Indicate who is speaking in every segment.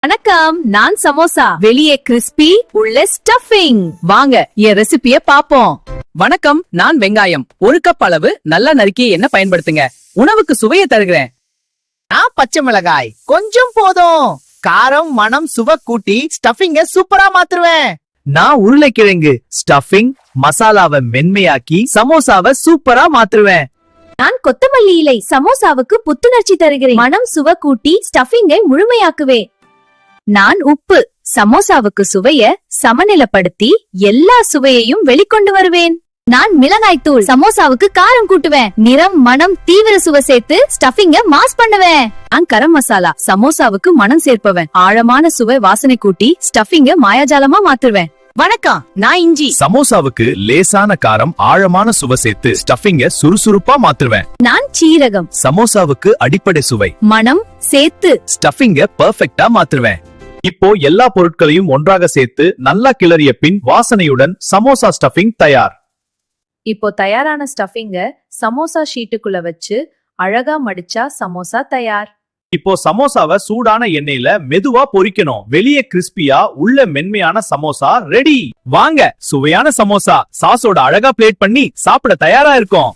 Speaker 1: வணக்கம், நான் சமோசா. வெளியே கிறிஸ்பி, உள்ள ஸ்டஃபிங். வாங்க என் ரெசிபிய பாப்போம்.
Speaker 2: வணக்கம், நான் வெங்காயம். ஒரு கப் அளவு நல்லா நறுக்கிய எண்ணெய் பயன்படுத்துங்க. உணவுக்கு சுவையை தருகிறேன்.
Speaker 3: நான் பச்சை மிளகாய் கொஞ்சம் போதும். காரம் மனம் சுவை கூட்டி ஸ்டஃபிங்க சூப்பரா மாத்துருவேன்.
Speaker 4: நான் உருளைக்கிழங்கு ஸ்டஃபிங் மசாலாவை மென்மையாக்கி சமோசாவை சூப்பரா மாத்துருவேன்.
Speaker 1: நான் கொத்தமல்லி இலை சமோசாவுக்கு புத்துணர்ச்சி தருகிறேன். மனம் சுவை கூட்டி ஸ்டஃபிங்கை முழுமையாக்குவேன். நான் உப்பு சமோசாவுக்கு சுவைய சமநிலைப்படுத்தி எல்லா சுவையையும் வெளிக்கொண்டு வருவேன். நான் மிளகாய் தூள் சமோசாவுக்கு காரம் கூட்டுவேன். நிறம் மனம் தீவிர சுவை சேர்த்து ஸ்டஃபிங்க மாஸ் பண்ணுவேன். நான் கரம் மசாலா சமோசாவுக்கு மனம் சேர்ப்பவன். ஆழமான சுவை வாசனை கூட்டி ஸ்டஃபிங்க மாயாஜாலமா மாத்துவேன்.
Speaker 3: வணக்கம், நான் இஞ்சி
Speaker 4: சமோசாவுக்கு லேசான காரம் ஆழமான சுவை சேர்த்து ஸ்டஃபிங்க சுறுசுறுப்பா மாத்துருவேன்.
Speaker 1: நான் சீரகம்
Speaker 4: சமோசாவுக்கு அடிப்படை சுவை
Speaker 1: மனம் சேர்த்து
Speaker 4: ஸ்டஃபிங்க பெர்ஃபெக்ட்டா மாத்துருவேன். இப்போ எல்லா பொருட்களையும் ஒன்றாக சேர்த்து நல்லா கிளறிய பின் வாசனையுடன் சமோசா ஸ்டஃபிங் தயார்.
Speaker 1: இப்போ தயாரான ஸ்டஃபிங்க சமோசா ஷீட்டுக்குள்ள வச்சு அழகா மடிச்சா சமோசா தயார்.
Speaker 4: இப்போ சமோசாவை சூடான எண்ணெயில மெதுவா பொரிக்கணும். வெளியே கிறிஸ்பியா உள்ள மென்மையான சமோசா ரெடி. வாங்க, சுவையான சமோசா சாஸோட அழகா பிளேட் பண்ணி சாப்பிட தயாரா இருக்கும்.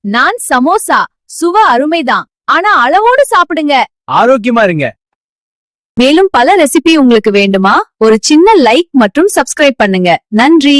Speaker 1: நான் சமோசா சுவை அருமைதான், ஆனா அளவோடு சாப்பிடுங்க.
Speaker 4: ஆரோக்கியமா இருங்க.
Speaker 1: மேலும் பல ரெசிபி உங்களுக்கு வேண்டுமா? ஒரு சின்ன லைக் மற்றும் சப்ஸ்கிரைப் பண்ணுங்க. நன்றி.